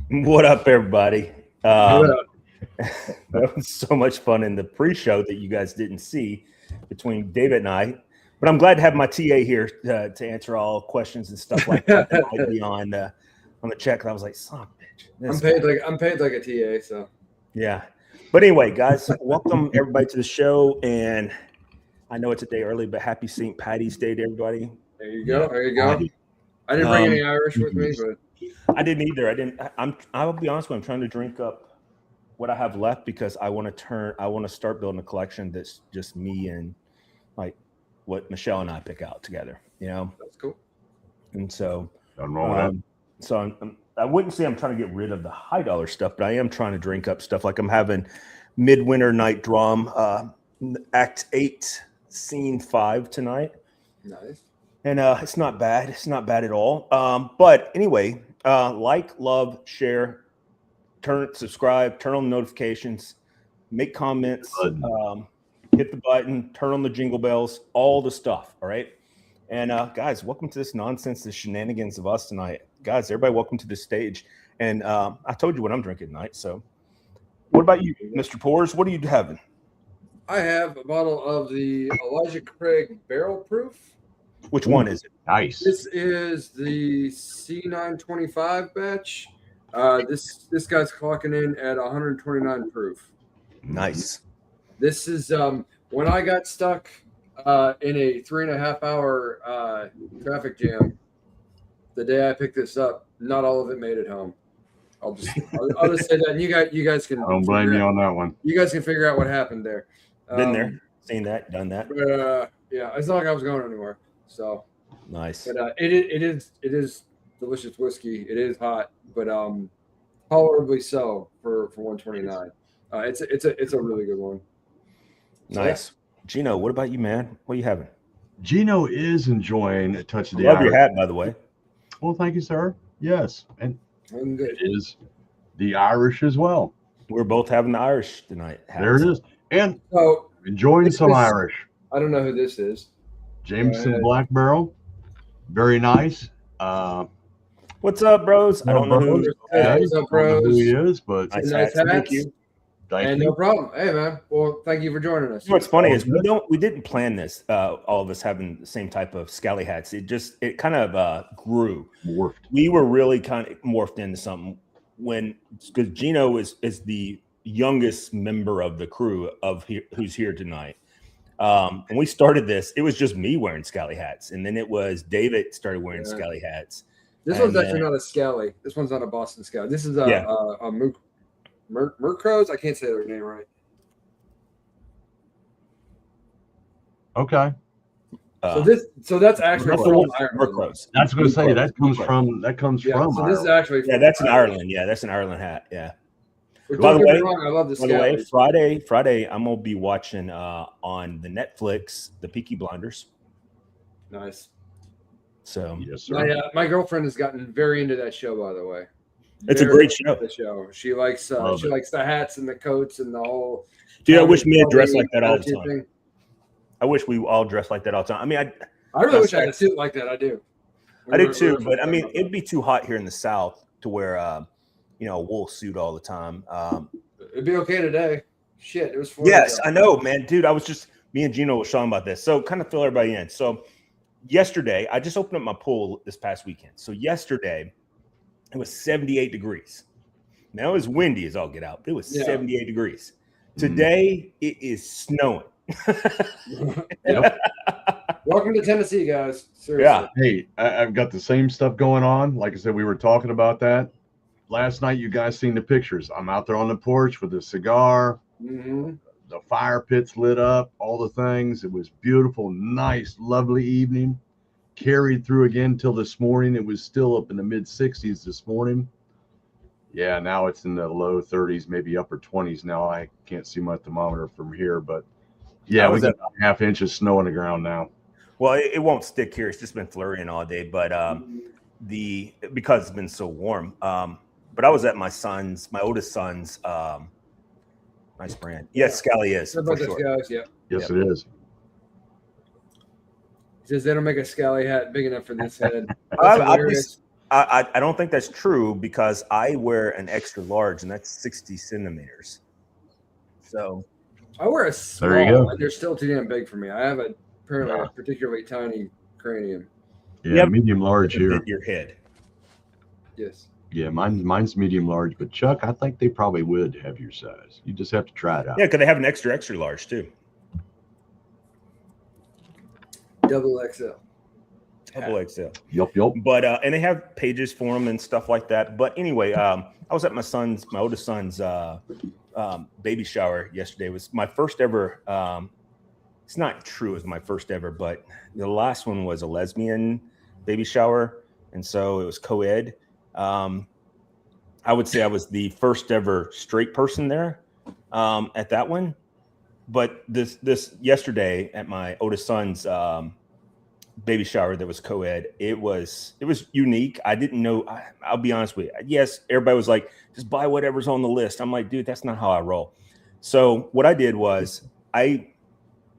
What up, everybody? Yeah. That was so much fun in the pre-show that you guys didn't see between David and I. But I'm glad to have my TA here to answer all questions and stuff like that that might be on the check. And I was like, son of a bitch. I'm paid like a TA, so Yeah. But anyway, guys, welcome everybody to the show. And I know it's a day early, but happy St. Patty's Day to everybody. there you go. Yeah. There you go. I didn't bring any Irish with me, yes. but I didn't either. I didn't. I'll be honest with you. I'm trying to drink up what I have left because I want to start building a collection that's just me and like what Michelle and I pick out together. that's cool. And so, Nothing wrong with that. I wouldn't say I'm trying to get rid of the high dollar stuff, but I am trying to drink up stuff. Like I'm having Midwinter Night Drum, Act 8, Scene 5 tonight. Nice. And it's not bad. It's not bad at all. But anyway, like, love, share, subscribe, turn on notifications, make comments, hit the button, turn on the jingle bells, all the stuff. All right. And guys, welcome to this nonsense, the shenanigans of us tonight. Guys, everybody, welcome to the stage. And I told you what I'm drinking tonight. So what about you, Mr. Pours? What are you having? I have a bottle of the Elijah Craig Barrel Proof. Which one is it? Nice. This is the C925 batch. This guy's clocking in at 129 proof. Nice. This is when I got stuck in a 3.5 hour traffic jam. The day I picked this up, not all of it made it home. I'll just say that, and you guys can. I don't blame you on that one. You guys can figure out what happened there. Been there, seen that, done that. But, yeah, it's not like I was going anywhere. So Nice. but it is delicious whiskey. It is hot, but tolerably so for 129. It's a really good one. So, Nice. Gino, what about you, man? What are you having? Gino is enjoying a touch of the Love your Irish. hat, by the way. Well, thank you, sir. Yes. And I'm good. it is the Irish as well. We're both having the Irish tonight. There it is. And So enjoying some This- Irish. I don't know who this is. Jameson ahead. Black Barrel. Very nice. What's up, bros? I don't know who. Hey, what's up, I don't know bros? who he is, but Nice Nice hats. Thank hats. you. thank And you. no problem. Hey, man. Well, thank you for joining us. You know what's funny is we didn't plan this. All of us having the same type of scally hats. It kind of grew. Morphed. We were really kind of morphed into something because Gino is the youngest member of the crew who's here tonight. When we started this, it was just me wearing scally hats, and then it was David started wearing Yeah. scally hats. This one's actually not a Scally. This one's not a Boston Scally. This is a Murkrows. I can't say their name right. Okay. So that's actually from Mercrose. Ireland. Mercrose. That's going to say that comes Mercrose. from Yeah, so this is Ireland. actually Yeah, that's in Ireland. Yeah, that's an Ireland hat. Yeah. Which By the don't get me way- wrong, I love the By the way, Scally. Friday, I'm gonna be watching on the Netflix the Peaky Blinders. Nice. So Yes, sir. My girlfriend has gotten very into that show, by the way. it's a Very great into show, The show. She likes Love it. the hats and the coats and the whole. dude. I wish me had dressed like that all the attitude time. thing. I wish we all dressed like that all the time. I mean, I really wish I had a suit like that. I do. I did too, but I mean, it'd be too hot here in the South to wear a wool suit all the time. It'd be okay today. Shit, it was 40 Yes, out. I know, man, dude. Me and Gino was talking about this. So kind of fill everybody in. So yesterday, I just opened up my pool this past weekend. So yesterday, it was 78 degrees. Now it was windy as all get out. It was Yeah. 78 degrees. Today, it is snowing. Yep. Welcome to Tennessee, guys. Seriously. Yeah. Hey, I've got the same stuff going on. Like I said, we were talking about that last night. You guys seen the pictures. I'm out there on the porch with a cigar, Mm-hmm. the fire pit's lit up, all the things. It was beautiful, nice, lovely evening. Carried through again till this morning. It was still up in the mid 60s this morning. Yeah, now it's in the low 30s, maybe upper 20s now. I can't see my thermometer from here, but yeah, we got a half inch of snow on the ground now. Well, it won't stick here. It's just been flurrying all day, but because it's been so warm. But I was at my oldest son's. Nice brand. Yes, Scally is How for about those sure. guys? Yeah. Yes, Yep. it is. He says they don't make a Scally hat big enough for this head. That's I'll be, hilarious. I don't think that's true because I wear an extra large, and that's 60 centimeters. So I wear a small, There you go. and they're still too damn big for me. I have apparently a particularly tiny cranium. Yeah, Yep. medium large to here. fit your head. Yes. Yeah, mine's medium large, but Chuck, I think they probably would have your size. You just have to try it out. Yeah, because they have an extra large too. Double XL. Double XL. Yup. But and they have pages for them and stuff like that. But anyway, I was at my oldest son's baby shower yesterday. It was my first ever. It's not true, it was my first ever, but the last one was a lesbian baby shower, and so it was co-ed. I would say I was the first ever straight person there at that one. But this yesterday at my oldest son's baby shower that was co-ed, it was unique. I didn't know. I'll be honest with you. Yes, everybody was like, just buy whatever's on the list. I'm like, dude, that's not how I roll. So what I did was I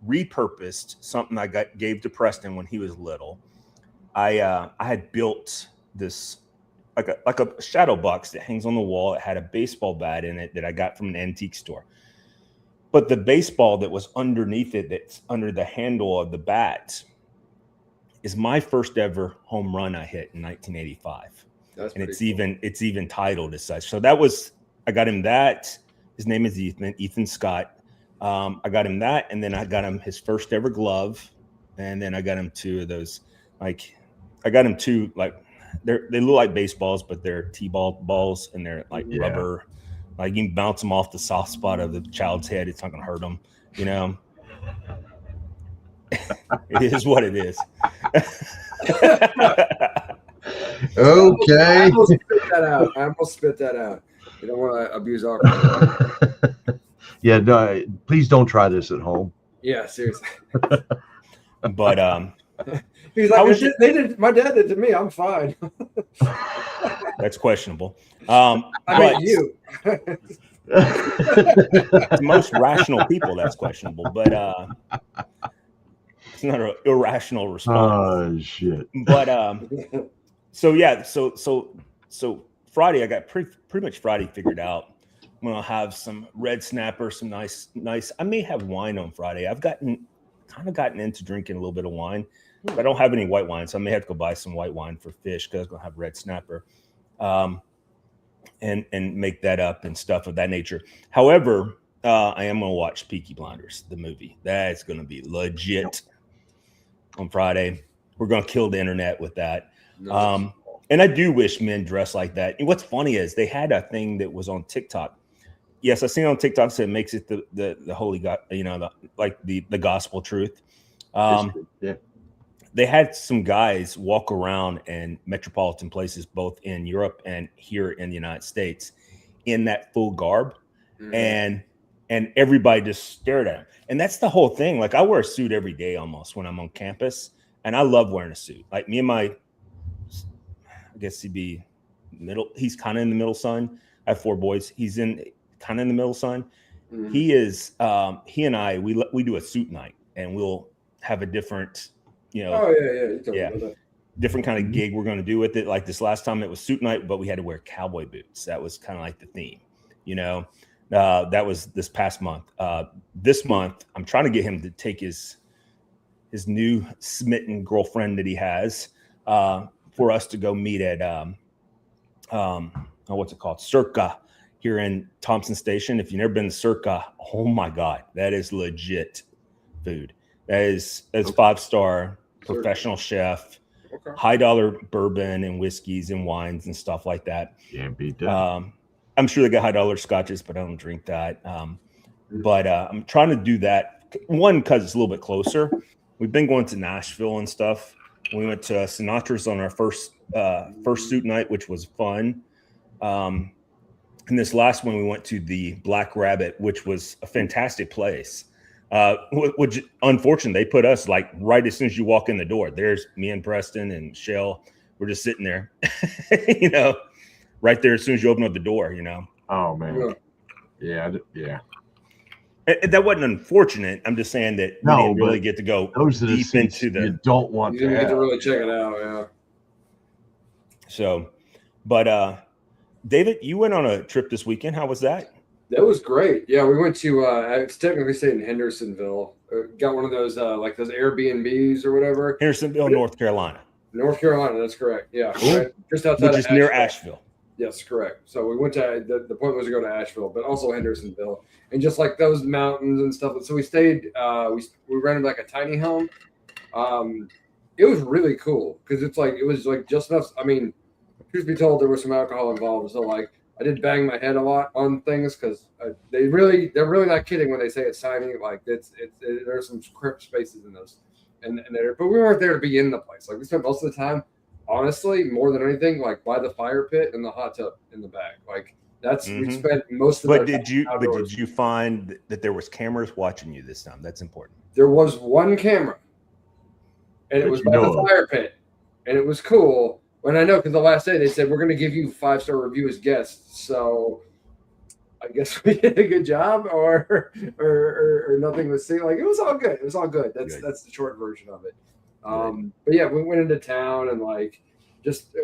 repurposed something I gave to Preston when he was little. I had built this like a shadow box that hangs on the wall. It had a baseball bat in it that I got from an antique store. But the baseball that was underneath it, that's under the handle of the bat, is my first ever home run I hit in 1985. And it's even titled as such. So I got him that. His name is Ethan Scott. I got him that, and then I got him his first ever glove, and then I got him two of those, like they look like baseballs, but they're T-ball balls, and they're like rubber. Like you can bounce them off the soft spot of the child's head. It's not going to hurt them, you know. It is what it is. Okay. I almost spit that out. You don't want to abuse alcohol. Yeah, no, please don't try this at home. Yeah, seriously. But he's like, they did. My dad did to me. I'm fine. that's questionable. I mean, you. To most rational people, that's questionable, but it's not an irrational response. Oh shit! But so yeah, so Friday, I got pretty much Friday figured out. I'm gonna have some red snapper, some nice. I may have wine on Friday. I've gotten into drinking a little bit of wine. But I don't have any white wine, so I may have to go buy some white wine for fish because I'm gonna have red snapper, and make that up and stuff of that nature. However, I am gonna watch Peaky Blinders, the movie. That's gonna be legit on Friday. We're gonna kill the internet with that. Nice. And I do wish men dress like that. And what's funny is they had a thing that was on TikTok. Yes, I seen it on TikTok, so it makes it the holy God, the gospel truth. Yeah. They had some guys walk around in metropolitan places, both in Europe and here in the United States, in that full garb, and everybody just stared at him. And that's the whole thing. Like I wear a suit every day almost when I'm on campus, and I love wearing a suit. Like me and I guess he'd be middle. He's kind of in the middle son. I have 4 boys. He's kind of in the middle son. Mm-hmm. He is. He and I we do a suit night, and we'll have a different. Different kind of gig we're going to do with it. Like this last time it was suit night, but we had to wear cowboy boots. That was kind of like the theme, that was this past month. This month I'm trying to get him to take his new smitten girlfriend that he has for us to go meet at what's it called? Circa here in Thompson Station. If you've never been to Circa, oh my God, that is legit food. That is 5-star professional chef, high dollar bourbon and whiskeys and wines and stuff like that. Can't beat that. I'm sure they got high dollar scotches, but I don't drink that. But I'm trying to do that. One, because it's a little bit closer. We've been going to Nashville and stuff. We went to Sinatra's on our first suit night, which was fun. And this last one, we went to the Black Rabbit, which was a fantastic place. Which unfortunately they put us like right as soon as you walk in the door. There's me and Preston and Shell. We're just sitting there, right there as soon as you open up the door. Oh man, yeah. And that wasn't unfortunate. I'm just saying that we didn't really get to go those are deep into the. You don't want you didn't get to really check it out. So, but David, you went on a trip this weekend. How was that? That was great. Yeah, we went to it's technically stayed in Hendersonville. Got one of those like those Airbnbs or whatever. Hendersonville, North Carolina. North Carolina, that's correct. Yeah, Cool. right, just outside Which of is near Asheville. Yes, correct. So we went to the point was to go to Asheville, but also Hendersonville, and just like those mountains and stuff. So we stayed. We rented like a tiny home. It was really cool because it was like just enough. I mean, truth be told, there was some alcohol involved, so like I did bang my head a lot on things because they're really not kidding when they say it's tiny. Like there's some crypt spaces in those, and there, but we weren't there to be in the place. Like we spent most of the time, honestly, more than anything, like by the fire pit and the hot tub in the back. Like that's we spent most of. But did you find that there was cameras watching you this time? That's important. There was one camera, and it was by the fire pit, and it was cool. And I know because the last day they said we're going to give you 5-star review as guests, so I guess we did a good job, or nothing was seen. Like it was all good. It was all good. That's the short version of it. But yeah, we went into town and like just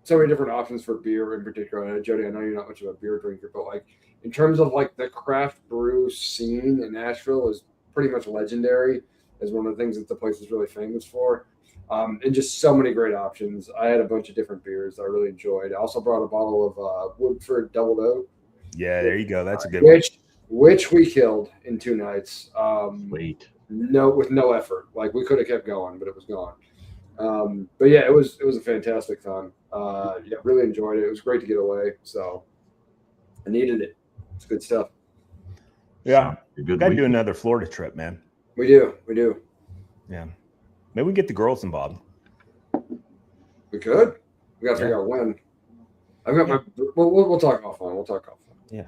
so many different options for beer in particular. Jody, I know you're not much of a beer drinker, but like in terms of like the craft brew scene in Nashville is pretty much legendary as one of the things that the place is really famous for. And just so many great options. I had a bunch of different beers that I really enjoyed. I also brought a bottle of Woodford Double O. Yeah, there you go. That's a good one. Which we killed in 2 nights. Wait. No, with no effort. Like we could have kept going, but it was gone. But yeah, it was a fantastic time. Yeah, really enjoyed it. It was great to get away. So I needed it. It's good stuff. Yeah, got to do another Florida trip, man. We do. Yeah. Maybe we get the girls involved. We could. We got to figure out when. I've got my. We'll talk offline. Yeah,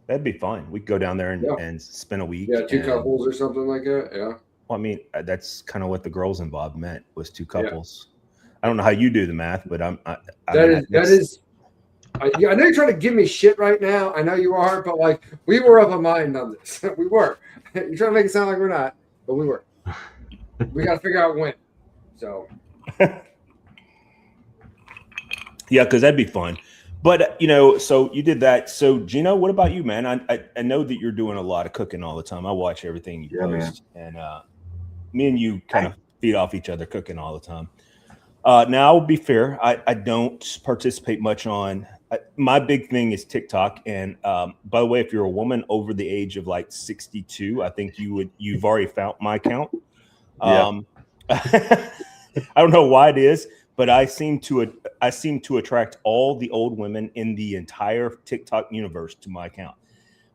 that'd be fun. We could go down there and spend a week. Yeah, 2 couples or something like that. Yeah. Well, I mean, that's kind of what the girls involved meant was 2 couples. Yeah. I don't know how you do the math, but I know you're trying to give me shit right now. I know you are, but like we were of a mind on this. We were. You're trying to make it sound like we're not, but we were. We got to figure out when. So. Yeah, because that'd be fun. But, so you did that. So, Gino, what about you, man? I know that you're doing a lot of cooking all the time. I watch everything you post. Man. And me and you kind of feed off each other cooking all the time. Now, I'll be fair. I don't participate much on my big thing is TikTok. And by the way, if you're a woman over the age of like 62, I think you've already found my account. Yeah. I don't know why it is, but I seem to attract all the old women in the entire TikTok universe to my account.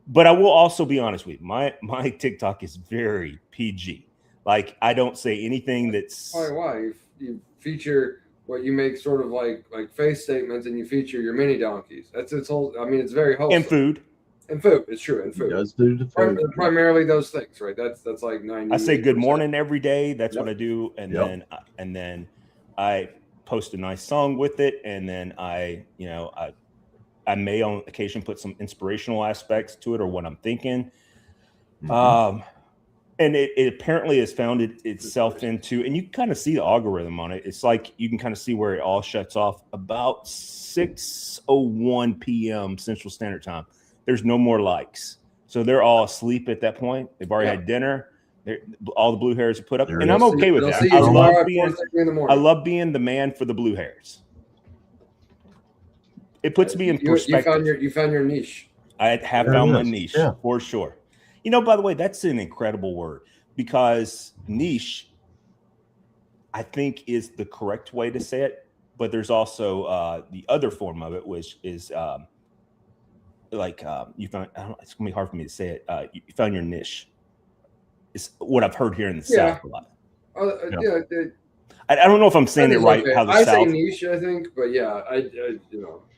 But I will also be honest with you, my TikTok is very PG. Like I don't say anything that's why you feature what you make sort of like face statements, and you feature your mini donkeys. That's its whole. I mean, it's very wholesome. And food. It's true. And food. It does do the food. Primarily those things, right? That's like 90. I say good morning every day. That's what I do, and then I post a nice song with it, and then I may on occasion put some inspirational aspects to it or what I'm thinking. Mm-hmm. And it apparently has found itself into, and you can kind of see the algorithm on it. It's like you can kind of see where it all shuts off about 6:01 p.m. Central Standard Time. There's no more likes. So they're all asleep at that point. They've already had dinner. All the blue hairs are put up. And I'm okay with that. I love being the man for the blue hairs. It puts me in perspective. You found your niche. I have found my niche for sure. By the way, that's an incredible word, because niche, I think, is the correct way to say it. But there's also the other form of it, which is you found. It's gonna be hard for me to say it. You found your niche. It's what I've heard here in the South a lot. I don't know if I'm saying it right. Okay. How the I South say niche, I think, but yeah,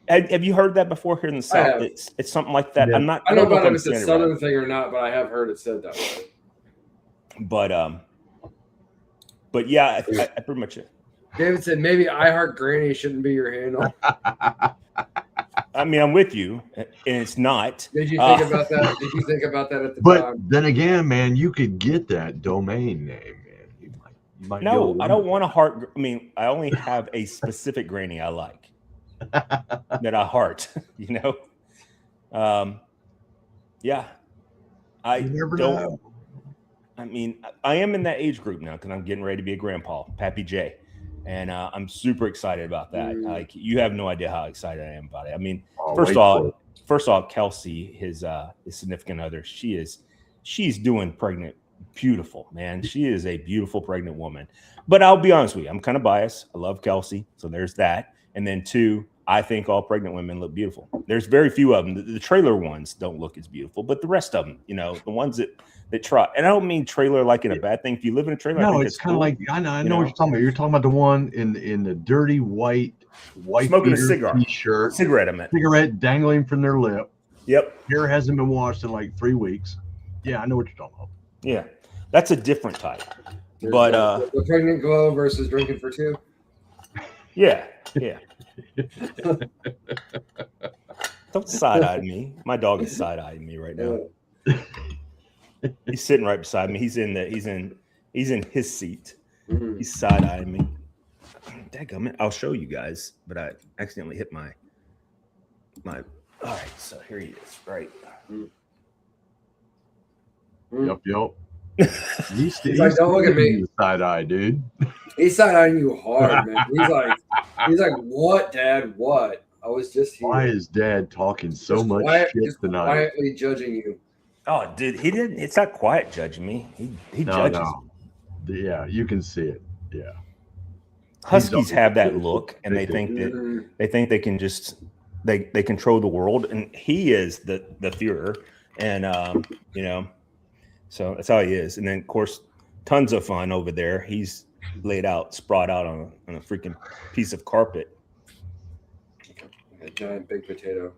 Have you heard that before here in the South? It's something like that. Yeah. I don't know if it's a Southern thing or not, but I have heard it said that way. But yeah, I pretty much. David said maybe I Heart Granny shouldn't be your handle. I mean, I'm with you, and it's not. Did you think about that? Did you think about that at the time? But then again, man, you could get that domain name, man. You might No, go I don't want a heart. I mean, I only have a specific granny I like that I heart. You know, yeah. I You never don't. know. I mean, I am in that age group now because I'm getting ready to be a grandpa, Pappy J, and I'm super excited about that. Like, you have no idea how excited I am about it. I mean, Oh, first wait of for it. all, Kelsey, his significant other, she's doing pregnant beautiful, man. She is a beautiful pregnant woman. But I'll be honest with you, I'm kind of biased. I love Kelsey, so there's that. And then two, I think all pregnant women look beautiful. There's very few of them. The trailer ones don't look as beautiful, but the rest of them, you know, the ones that try. And I don't mean trailer like in a bad thing. If you live in a trailer, I No, think it's that's kind of cool. like I know what you're talking about. You're talking about the one in the dirty white Smoking a beater cigar. t-shirt, Cigarette, I meant. cigarette dangling from their lip. Yep. Hair hasn't been washed in like 3 weeks. Yeah, I know what you're talking about. Yeah, that's a different type. There's But the pregnant glow versus drinking for two. yeah. Don't side-eye me. My dog is side-eyeing me right now. He's sitting right beside me. He's in his seat. Mhm. He's side-eyeing me. Dadgummit, I'll show you guys, but I accidentally hit my. All right, so here he is, right? Yep. He's like, don't look at me. Side eye, dude. He's side-eyeing you hard, man. He's like, what, Dad? What? I was just here. Why is Dad talking so Just much shit just tonight? quietly judging you. Oh, dude, he didn't. It's not quiet judging me. He judges me. Yeah, you can see it. Yeah. Huskies have that look, and they think Mhm. they can just they control the world, and he is the Führer, and you know, so that's how he is. And then of course, tons of fun over there. He's laid out, sprawled out on a freaking piece of carpet. A giant baked potato.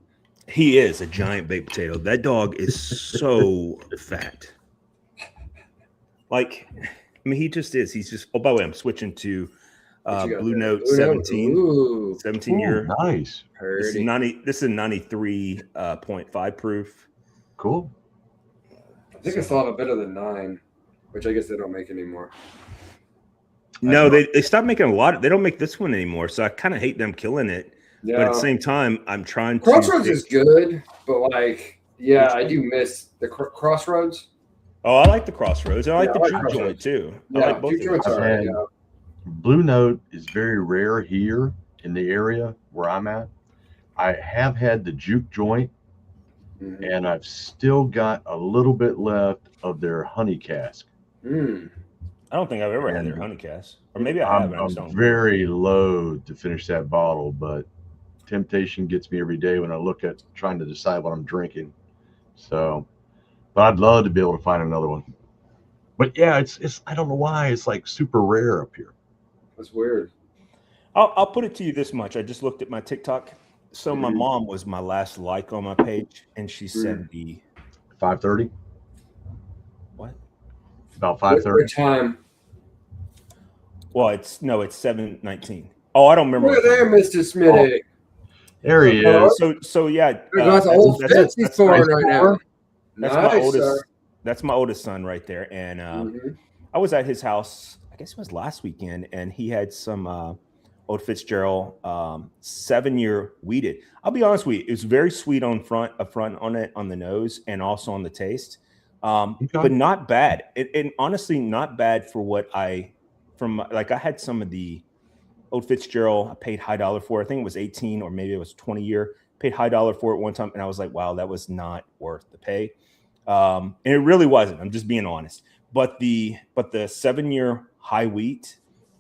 He is a giant baked potato. That dog is so fat. Like, I mean, he just is. He's just. Oh, by the way, I'm switching to Blue Note 17. Ooh, 17 year. Nice. This is 93.5 proof. Cool. I think it's a lot better than 9, which I guess they don't make anymore. No, they stopped making a lot. They don't make this one anymore. So I kind of hate them killing it. Yeah. But at the same time, I'm trying to. Crossroads is good, but like, yeah, I do miss the Crossroads. Oh, I like the Crossroads. I like the juke Crossroads. joint too. I Yeah, like both juke of joints those. are And Blue Note is very rare here in the area where I'm at. I have had the juke joint, Mhm. and I've still got a little bit left of their honey cask. Mm. I don't think I've ever had their honey cast, or maybe I have. I'm very loath to finish that bottle, but temptation gets me every day when I look at trying to decide what I'm drinking. So, but I'd love to be able to find another one. But yeah, it's I don't know why it's like super rare up here. That's weird. I'll put it to you this much. I just looked at my TikTok. So my Mhm. mom was my last like on my page, and she said 5:30, what? about What 5:30. time? Well, it's 7:19. Oh, I don't remember. Look at what there, time. Mr. Smitty. There he Oh, is. So yeah, That's an old fancy that's store my- right now. that's Nice, my oldest. sir. That's my oldest son right there, and Mhm. I was at his house. I guess it was last weekend, and he had some old Fitzgerald 7-year weeded. I'll be honest with you, it was very sweet on front on it, on the nose, and also on the taste, but not bad. And honestly, not bad for what I had some of the old Fitzgerald. I paid high dollar for. I think it was 18 or maybe it was 20-year. Paid high dollar for it one time, and I was like, wow, that was not worth the pay. And it really wasn't. I'm just being honest. But the 7-year high wheat,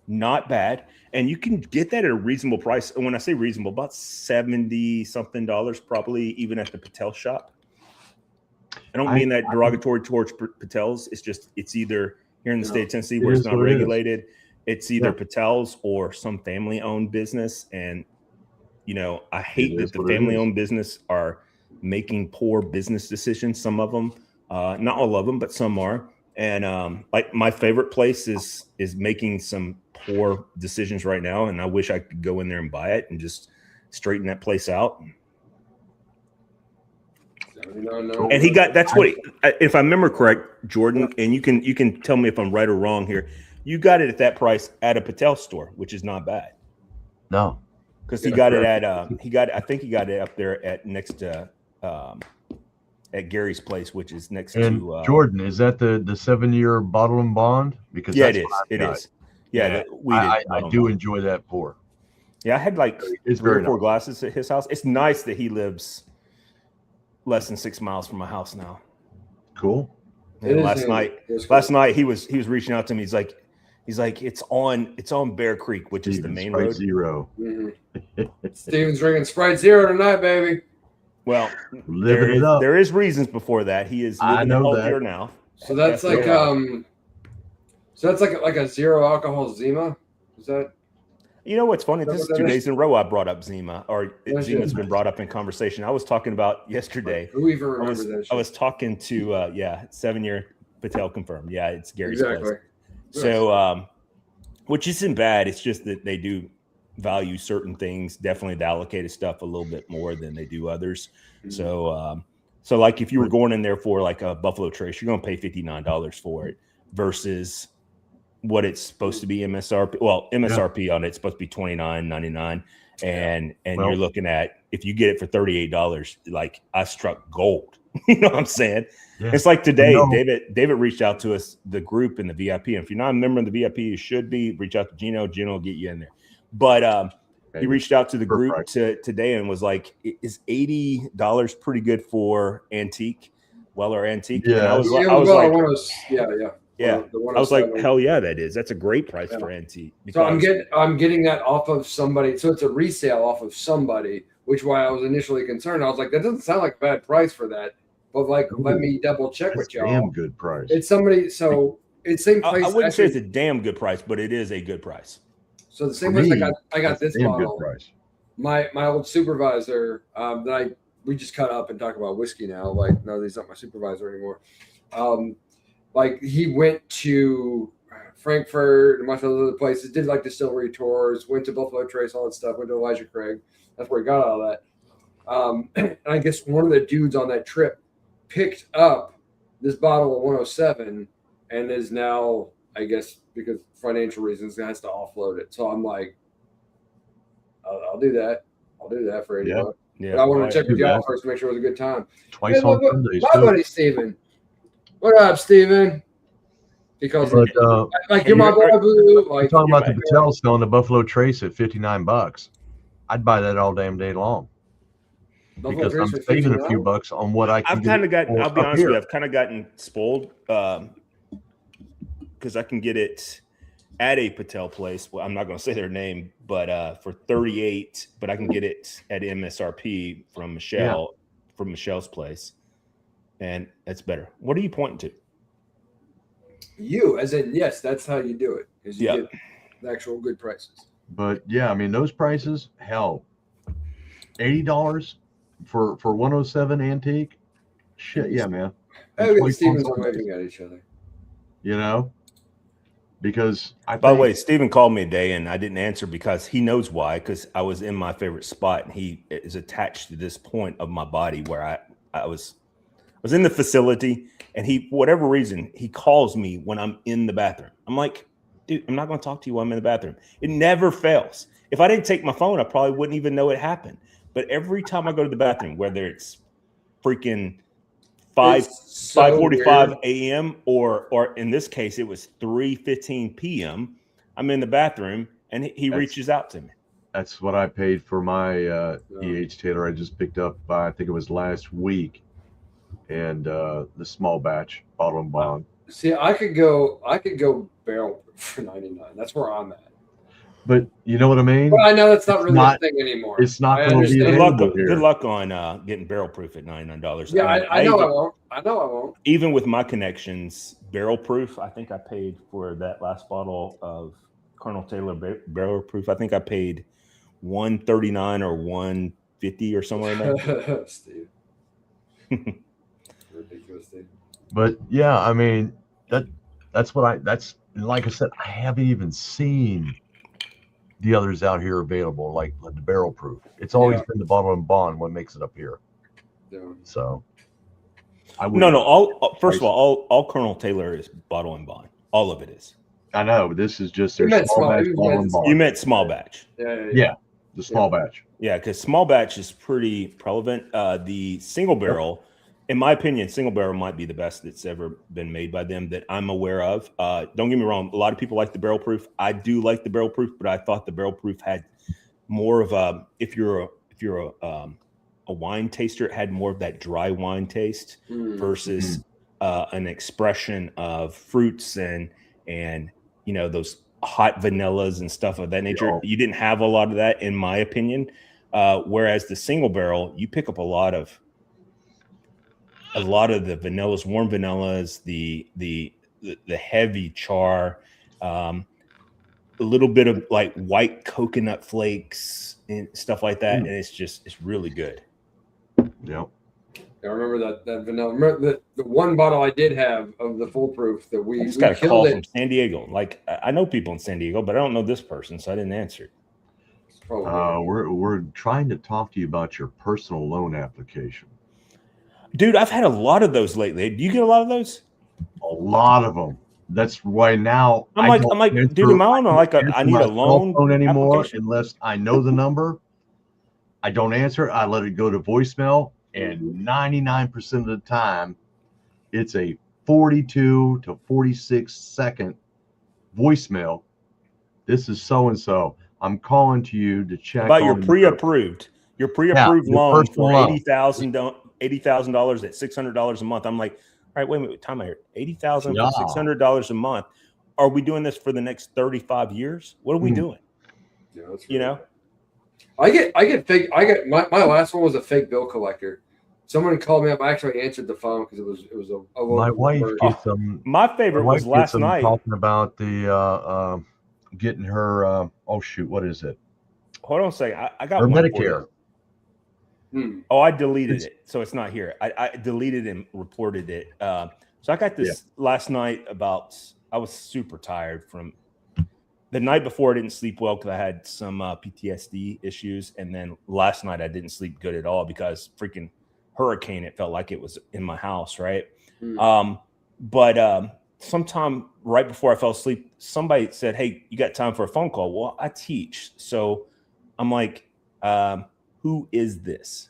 not bad. And you can get that at a reasonable price. And when I say reasonable, about $70 something, probably even at the Patel shop. I don't mean that derogatory towards Patels. It's either here in the state of Tennessee where it's not regulated. It's either Patels or some family-owned business. And, you know, I hate that the family-owned business are making poor business decisions. Some of them, not all of them, but some are. And like my favorite place is making some poor decisions right now, and I wish I could go in there and buy it and just straighten that place out. And he got if I remember correct, Jordan, and you can tell me if I'm right or wrong here. You got it at that price at a Patel store, which is not bad. No, Because he got it at I think he got it up there at next to at Gary's place, which is next and to Jordan, is that the 7-year bottle and bond? Because yeah, that's it is. what I've It got. is. Yeah, I do enjoy that pour. Yeah, I had like It's 3 or very 4 nice. glasses at his house. It's nice that he lives less than 6 miles from my house now. Cool. And It is last handy. night It's last cool. night he was reaching out to me. He's like it's on Bear Creek, which is the Steven, main Sprite road. Zero. Mhm. Steven's drinking Sprite Zero tonight, baby. Well, Living it up. there is reasons before that. He is I living know healthier that. now. So that's like Definitely. like a zero alcohol Zima. Is that? You know what's funny? Is that This is what 2 that days in a row I brought up Zima, or That's Zima's it. been brought up in conversation. I was talking about yesterday. Who even I remembers that? was, Shit? I was talking to 7-year Patel confirmed. Yeah, it's Gary's Exactly. place. So, which isn't bad. It's just that they do value certain things, definitely the allocated stuff a little bit more than they do others. Mhm. So like if you were going in there for like a Buffalo Trace, you're going to pay $59 for it versus what it's supposed to be MSRP. Well, MSRP on it's supposed to be $29.99, and Well- you're looking at, if you get it for $38, like I struck gold. You know what I'm saying? Yeah. It's like today, No. David reached out to us, the group in the VIP. And if you're not a member of the VIP, you should be. Reach out to Gino. Gino will get you in there. But he reached out to the group today and was like, "Is $80 pretty good for antique, Weller antique?" And I was like, yeah. yeah. The I was like, 107. hell yeah, that is. That's a great price Yeah. for antique. So because- I'm getting that off of somebody. So it's a resale off of somebody, which why I was initially concerned. I was like, that doesn't sound like a bad price for that. But like, let me double check with That's y'all. damn good price. It's somebody. So it's same place. I wouldn't say actually- it's a damn good price, but it is a good price. So the same For place me, I got That's this a damn bottle. good price. My old supervisor we just cut up and talk about whiskey now. Like, no, he's not my supervisor anymore. Like he went to Frankfurt and a bunch of other places, did like distillery tours, went to Buffalo Trace, all that stuff, went to Elijah Craig. That's where he got all that. And I guess one of the dudes on that trip picked up this bottle of 107 and is now, I guess, because financial reasons, has to offload it. So I'm like, I'll do that. I'll do that for $80. Yeah. Yeah. But I wanted to check with do y'all that. first to make sure it was a good time. Twice Hey, on look, Sundays my too. buddy Steven. What up, Steven? Because But like you're my boy, boo. you're Like talking about the you're my- Patel selling the Buffalo Trace at $59. I'd buy that all damn day long Buffalo because Trace I'm for saving a $59? few bucks on what I can. I've kind of gotten, I'll be up honest with here. you, I've kind of gotten spoiled because I can get it at a Patel place. Well, I'm not going to say their name, but for 38, but I can get it at MSRP from Michelle, from Michelle's place. And that's better. What are you pointing to? You, as in, yes, that's how you do it. Is you Yeah. get the actual good prices. But yeah, I mean those prices, hell, $80 for 107 antique. Shit, yeah, man. Hey, And we got twice Stevens on are Sundays, waving at each other. you know, because I. By the think- way, Steven called me today and I didn't answer because he knows why, because I was in my favorite spot and he is attached to this point of my body where I was in the facility and he, for whatever reason, he calls me when I'm in the bathroom. I'm like, dude, I'm not going to talk to you while I'm in the bathroom. It never fails. If I didn't take my phone, I probably wouldn't even know it happened. But every time I go to the bathroom, whether it's freaking It's so 5:45 weird. a.m. or in this case, it was 3:15 p.m. I'm in the bathroom and he That's- reaches out to me. That's what I paid for my EH Taylor. I just picked up, I think it was last week, and the small batch bottle and bond. See, I could go barrel for 99. That's where I'm at. But you know what I mean? But I know that's not It's really not- a thing anymore. It's not I going to be understand. available here. Good luck on getting barrel proof at $99. Yeah, I know I even, won't. I know I won't. even with my connections, barrel proof. I think I paid for that last bottle of Colonel Taylor barrel proof. I think I paid $139 or $150 or somewhere in there. Steve. Ridiculous, Steve. But yeah, I mean that's like I said, I haven't even seen the others out here available, like the barrel proof. It's always Yeah. been the bottle and bond what makes it up here. Yeah. So I No. First of all Colonel Taylor is bottle and bond. All of it is. I know this is just their You meant small small- batch you bottle meant and small. bar. You meant small batch. Yeah, the small batch. Yeah, because small batch is pretty prevalent. The single barrel, in my opinion, single barrel might be the best that's ever been made by them that I'm aware of. Don't get me wrong, a lot of people like the barrel proof. I do like the barrel proof, but I thought the barrel proof had more of a, if you're a wine taster, it had more of that dry wine taste versus an expression of fruits and you know, those hot vanillas and stuff of that nature. Yeah. You didn't have a lot of that, in my opinion. Whereas the single barrel, you pick up a lot of the vanillas, warm vanillas, the heavy char, a little bit of like white coconut flakes and stuff like that, and it's really good. Yep. I remember that vanilla. Remember the one bottle I did have of the foolproof that I just got a call from San Diego. Like, I know people in San Diego, but I don't know this person, so I didn't answer. We're trying to talk to you about your personal loan application. Dude, I've had a lot of those lately. Do you get a lot of those? A lot of them. That's why now I'm like, dude, am I on like I need a loan anymore unless I know the number. I don't answer it. I let it go to voicemail, and 99% of the time, it's a 42 to 46 second voicemail. This is so and so. I'm calling to you to check about your pre-approved loan for $80,000 at $600 a month. I'm like, all right, wait a minute, time out here. $80,000 for $600 a month. Are we doing this for the next 35 years? What are we doing? Yeah, that's you know, I get fake. My last one was a fake bill collector. Someone called me up. I actually answered the phone because it was a my wife gets them. My favorite was last night talking about the getting her. Oh shoot, what is it? Hold on a second. I got her one Medicare. Oh, I deleted it, so it's not here. I deleted and reported it. So I got this last night about. I was super tired from the night before. I didn't sleep well because I had some PTSD issues, and then last night I didn't sleep good at all because freaking hurricane. It felt like it was in my house, right? But sometime right before I fell asleep, somebody said, "Hey, you got time for a phone call?" Well, I teach, so I'm like, "Who is this?"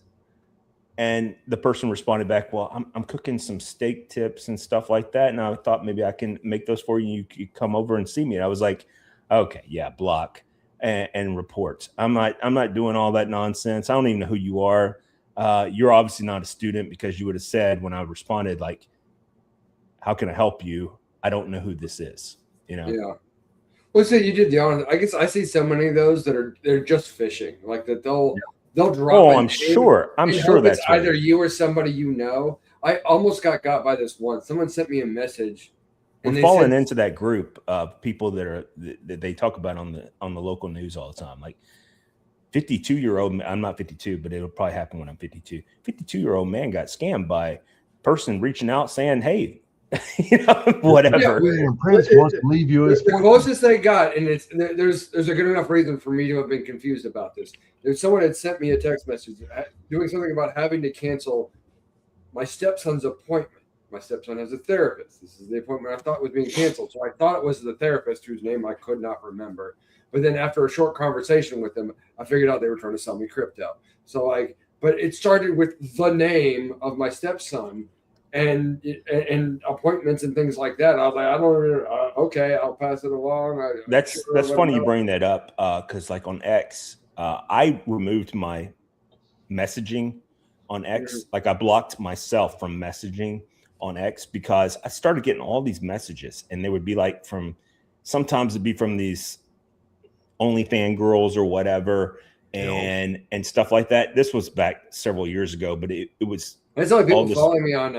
And the person responded back, "Well, I'm cooking some steak tips and stuff like that, and I thought maybe I can make those for you. You could come over and see me." And I was like, "Okay, yeah, block and report. I'm not doing all that nonsense. I don't even know who you are. You're obviously not a student because you would have said when I responded, like, how can I help you? I don't know who this is." You know? Yeah. Well, say you did the honor. I guess I see so many of those they're just fishing, like that they'll drop. Oh, I'm sure that's it's either you or somebody you know. I almost got by this once. Someone sent me a message. We're falling into that group of people that they talk about on the local news all the time. Like 52-year-old, I'm not 52, but it'll probably happen when I'm 52. 52-year-old man got scammed by a person reaching out saying, "Hey, you know, whatever." Prince wants to leave you as the closest they got, and there's a good enough reason for me to have been confused about this. There's someone had sent me a text message doing something about having to cancel my stepson's appointment. My stepson has a therapist. This is the appointment I thought was being canceled. So I thought it was the therapist whose name I could not remember. But then after a short conversation with them, I figured out they were trying to sell me crypto. So but it started with the name of my stepson and appointments and things like that. I was like, I don't even, okay, I'll pass it along. That's funny you bring that up because like on X, I removed my messaging on X. Like I blocked myself from messaging on X because I started getting all these messages, and they would be like sometimes it'd be from these OnlyFans girls or whatever, and stuff like that. This was back several years ago, but it was. It's like people following me on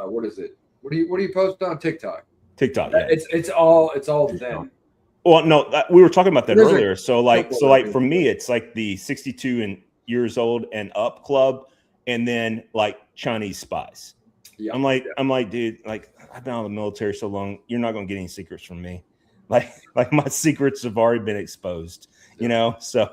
what is it? What do you post on TikTok? TikTok, yeah. It's all them. Well, no, we were talking about that earlier. So for me, it's like the 62 years old and up club, and then like Chinese spies. Yeah. I'm like, dude, like I've been out of the military so long, you're not gonna get any secrets from me. Like my secrets have already been exposed, you know. So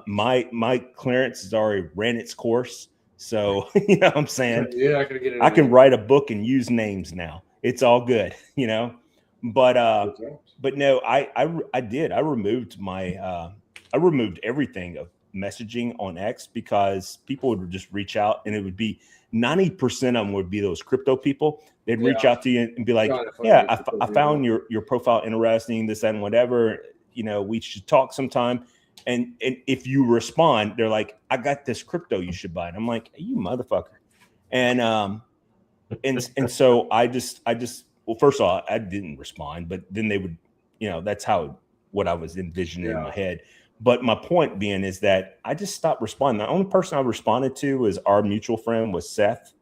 my clearance has already ran its course. So you know what I'm saying? You're not gonna get it. I can write a book and use names now. It's all good, you know. But Good times. but no, I did. I removed I removed everything of messaging on X because people would just reach out, and it would be 90% of them would be those crypto people. They'd reach Yeah. out to you and be like, Trying to find "Yeah, new crypto I people." found your profile interesting, this and whatever. You know, we should talk sometime." And if you respond, they're like, "I got this crypto you should buy." And I'm like, "You motherfucker!" And and so I just well, first of all, I didn't respond, but then they would, you know, that's how what I was envisioning in my head. But my point being is that I just stopped responding. The only person I responded to was our mutual friend was Seth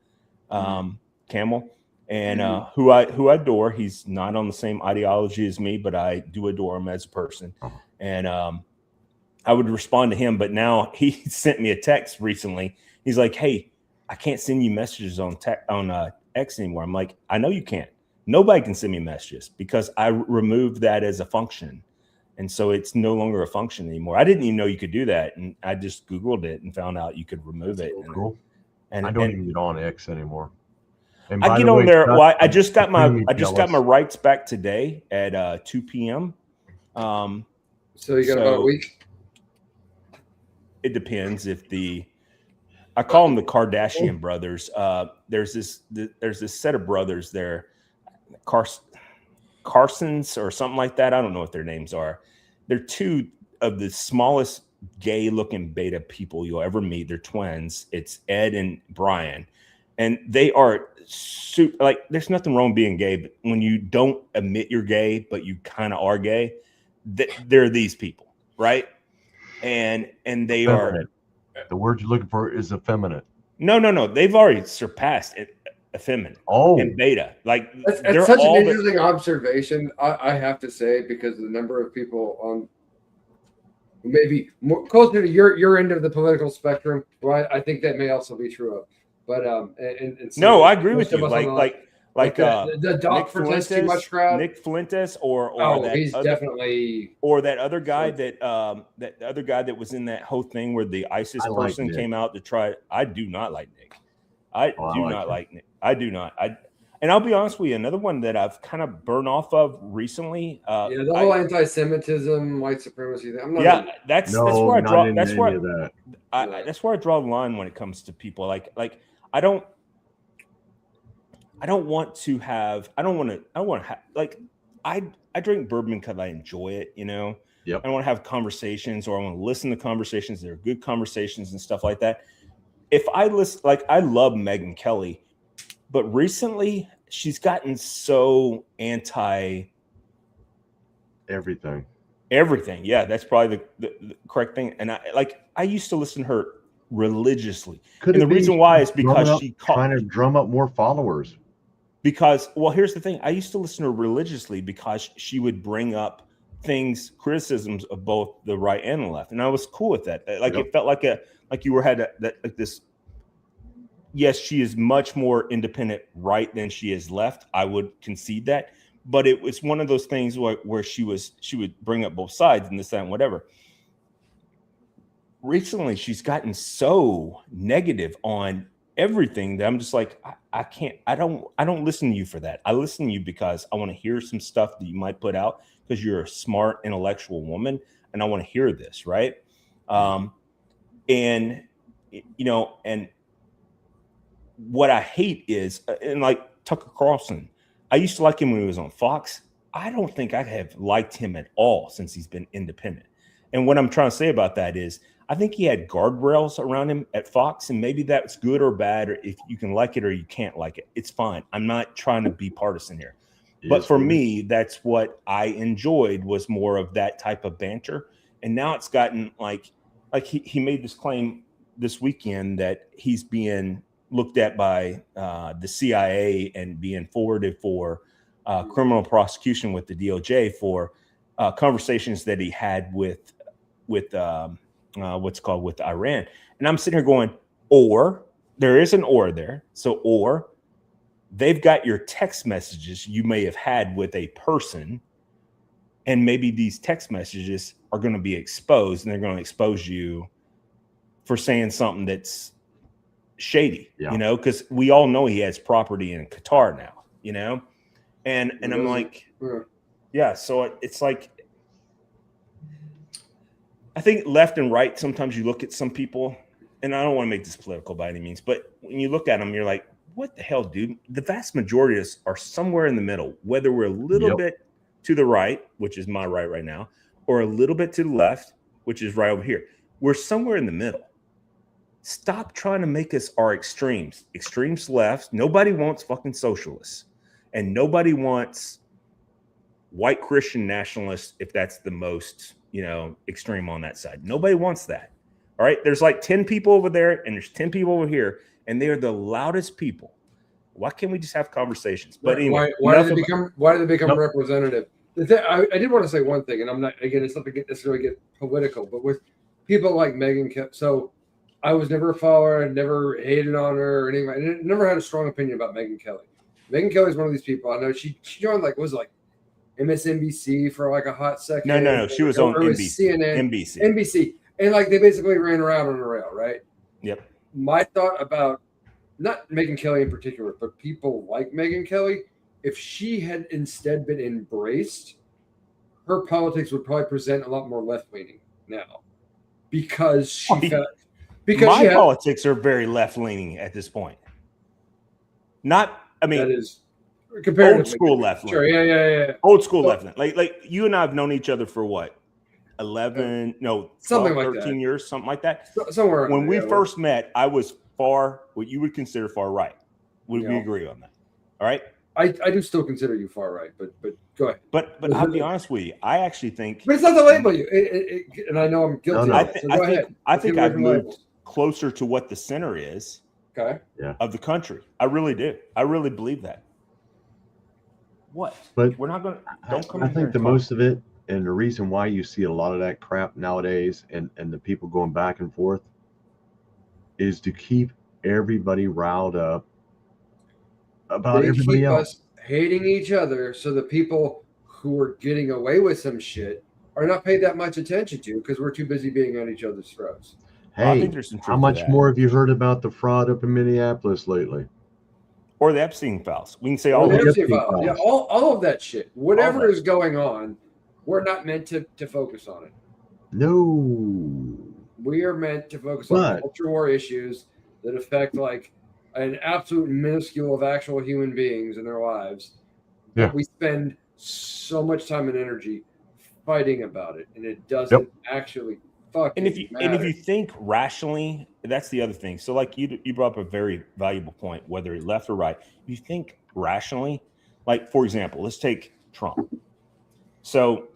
Camel, and who I adore. He's not on the same ideology as me, but I do adore him as a person. And I would respond to him, but now he sent me a text recently. He's like, "Hey, I can't send you messages on X anymore." I'm like, "I know you can't. Nobody can send me messages because I removed that as a function. And so it's no longer a function anymore." I didn't even know you could do that. And I just Googled it and found out you could remove it. Cool. And I don't even get on X anymore. And I by get the on way, there. Chuck, Well, I just got extremely my jealous. rights back today at 2 p.m. So you got about a week. It depends if I call them the Kardashian brothers. There's this set of brothers there, Carsons or something like that. I don't know what their names are. They're two of the smallest gay-looking beta people you'll ever meet. They're twins. It's Ed and Brian, and they are super. Like, there's nothing wrong with being gay, but when you don't admit you're gay, but you kind of are gay, they're these people, right? And they Effeminate. are. The word you're looking for is effeminate. No. They've already surpassed effeminate and beta. Like, That's such an interesting observation. I have to say, because the number of people on maybe more closer to your end of the political spectrum, well, I think that may also be true of. But and so no, I agree with you. Like the dog protest too much crowd. Nick Fuentes, or he's definitely, or that other guy that other guy that was in that whole thing where the ISIS person came out to try. I do not like Nick. I do not like Nick. I do not. And I'll be honest with you, another one that I've kind of burned off of recently. The whole anti-Semitism, white supremacy thing. I'm not. Yeah, that's where I draw. That's where that's where I draw the line when it comes to people. Like I don't want to have. I don't want to have. Like, I drink bourbon because I enjoy it. You know. Yep. I want to have conversations, or I want to listen to conversations that are good conversations and stuff like that. If I listen, like, I love Megyn Kelly, but recently she's gotten so anti everything. Yeah, that's probably the correct thing. And I used to listen to her religiously. And the reason why is because trying to drum up more followers. Because, well, here's the thing. I used to listen to her religiously because she would bring up criticisms of both the right and the left. And I was cool with that. Like, it felt like you had this. Yes, she is much more independent right than she is left. I would concede that. But it was one of those things where she would bring up both sides and this, that, and whatever. Recently, she's gotten so negative on everything that I'm just like, I don't listen to you for that. I listen to you because I want to hear some stuff that you might put out, because you're a smart, intellectual woman, and I want to hear this, right? And what I hate is, and like Tucker Carlson, I used to like him when he was on Fox. I don't think I have liked him at all since he's been independent. And what I'm trying to say about that is, I think he had guardrails around him at Fox, and maybe that's good or bad, or if you can like it or you can't like it. It's fine. I'm not trying to be partisan here. But for me, that's what I enjoyed, was more of that type of banter. And now it's gotten like he made this claim this weekend that he's being looked at by the CIA and being forwarded for criminal prosecution with the DOJ for conversations that he had with Iran. And I'm sitting here going, or there is an or there. So, or they've got your text messages you may have had with a person, and maybe these text messages are going to be exposed, and they're going to expose you for saying something that's shady, because we all know he has property in Qatar now, and I'm like, Yeah, so it's like I think left and right. Sometimes you look at some people, and I don't want to make this political by any means, but when you look at them, you're like, "What the hell, dude?" The vast majority of us are somewhere in the middle, whether we're a little Yep. bit to the right, which is my right now, or a little bit to the left, which is right over here. We're somewhere in the middle. Stop trying to make us our extremes. Extremes left. Nobody wants fucking socialists, and nobody wants white Christian nationalists if that's the most, extreme on that side. Nobody wants that. All right. There's like 10 people over there and there's 10 people over here, and they are the loudest people. Why can't we just have conversations? But anyway, why do they become Nope. representative? I did want to say one thing, and I'm not, again, it's not to necessarily get political, but with people like Megyn Kelly. So I was never a follower, I never hated on her or anything. I never had a strong opinion about Megyn Kelly. Megyn Kelly is one of these people. I know she joined MSNBC for like a hot second. No. She was on NBC. CNN, NBC. And like they basically ran around on the rail, right? Yep. My thought about not Megyn Kelly in particular, but people like Megyn Kelly, if she had instead been embraced, her politics would probably present a lot more left leaning now, because my politics are very left leaning at this point. That is old school left. Sure, yeah. Old school left. Like you and I have known each other for what? 12, something like 13 that. years, something like that. Somewhere when we first met, I was what you would consider far right. We agree on that. All right. I do still consider you far right, but go ahead. But I'll be honest with you. I actually think. But it's not to label you, and I know I'm guilty. No. I think I've moved closer to what the center is. Okay. Yeah. Of the country. I really do. I really believe that. What? But we're not going to. Don't come. I think the most of it, and the reason why you see a lot of that crap nowadays, and the people going back and forth, is to keep everybody riled up about everybody else. Us hating each other, so the people who are getting away with some shit are not paid that much attention to because we're too busy being at each other's throats. Hey, how much more have you heard about the fraud up in Minneapolis lately? Or the Epstein files. We can say all the of Epstein files. Yeah, all of that shit. Whatever is going on, we're not meant to focus on it. No. We are meant to focus on culture war issues that affect like an absolute minuscule of actual human beings in their lives. Yeah. We spend so much time and energy fighting about it, and it doesn't actually fucking matter. And if you think rationally, that's the other thing. So like you brought up a very valuable point, whether left or right. If you think rationally, like for example, let's take Trump. So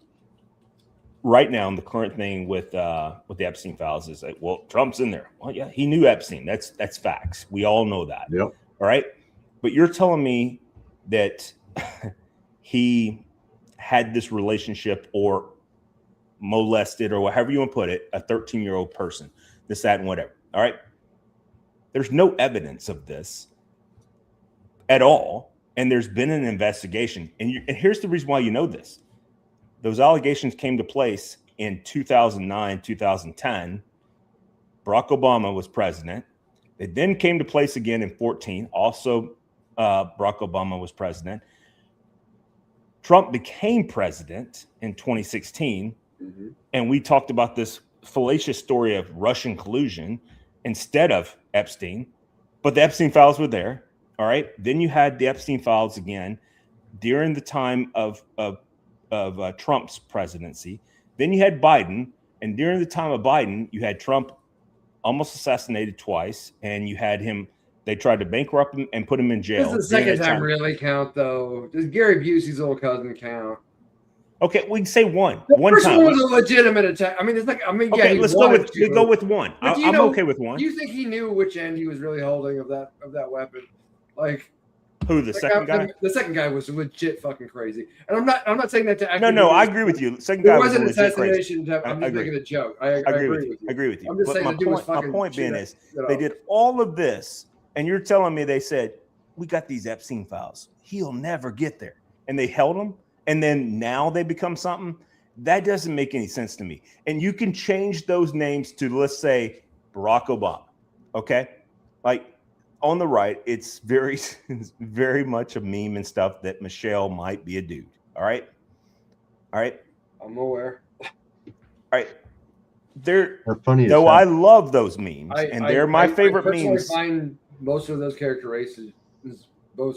right now, in the current thing with the Epstein files is like, well, Trump's in there. Well, yeah, he knew Epstein. That's facts. We all know that. Yep. All right. But you're telling me that he had this relationship or molested or however you want to put it, a 13-year-old person, this, that, and whatever. All right. There's no evidence of this at all. And there's been an investigation. And here's the reason why you know this. Those allegations came to place in 2009, 2010. Barack Obama was president. They then came to place again in 2014. Also, Barack Obama was president. Trump became president in 2016. Mm-hmm. And we talked about this fallacious story of Russian collusion instead of Epstein. But the Epstein files were there. All right. Then you had the Epstein files again during the time of Trump's presidency. Then you had Biden, and during the time of Biden, you had Trump almost assassinated twice, and you had him. They tried to bankrupt him and put him in jail. Does the second time really count, though? Does Gary Busey's little cousin count? Okay, we can say one. The one first time one was a legitimate attack. I mean, it's like okay, yeah. Let's go with one. I'm okay with one. Do you think he knew which end he was really holding of that weapon? Like. Who, the second guy? The second guy was legit fucking crazy, and I'm not saying that to. No, I agree with you. Second guy was an legit assassination. Crazy. I'm just making a joke. I agree with you. I agree with you. I'm just saying my point being is they did all of this, and you're telling me they said we got these Epstein files. He'll never get there, and they held him, and then now they become something that doesn't make any sense to me. And you can change those names to, let's say, Barack Obama. Okay, like. On the right, it's very much a meme and stuff that Michelle might be a dude. All right. All right. I'm aware. All right. They're funny. though I love those memes, and they're my favorite I memes. find most of those character races is both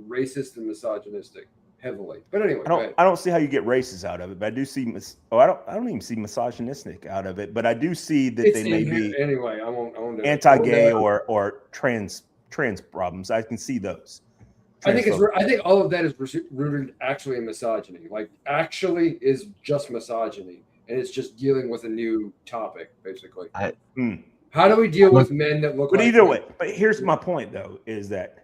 racist and misogynistic heavily. But anyway, I don't see how you get racist out of it, but I do see. I don't even see misogynistic out of it, but I do see that they may be anyway. I won't anti-gay or trans problems. I can see those. I think all of that is rooted actually in misogyny. Like actually is just misogyny, and it's just dealing with a new topic, basically. How do we deal with men that look? But like either way, but here's my point though: is that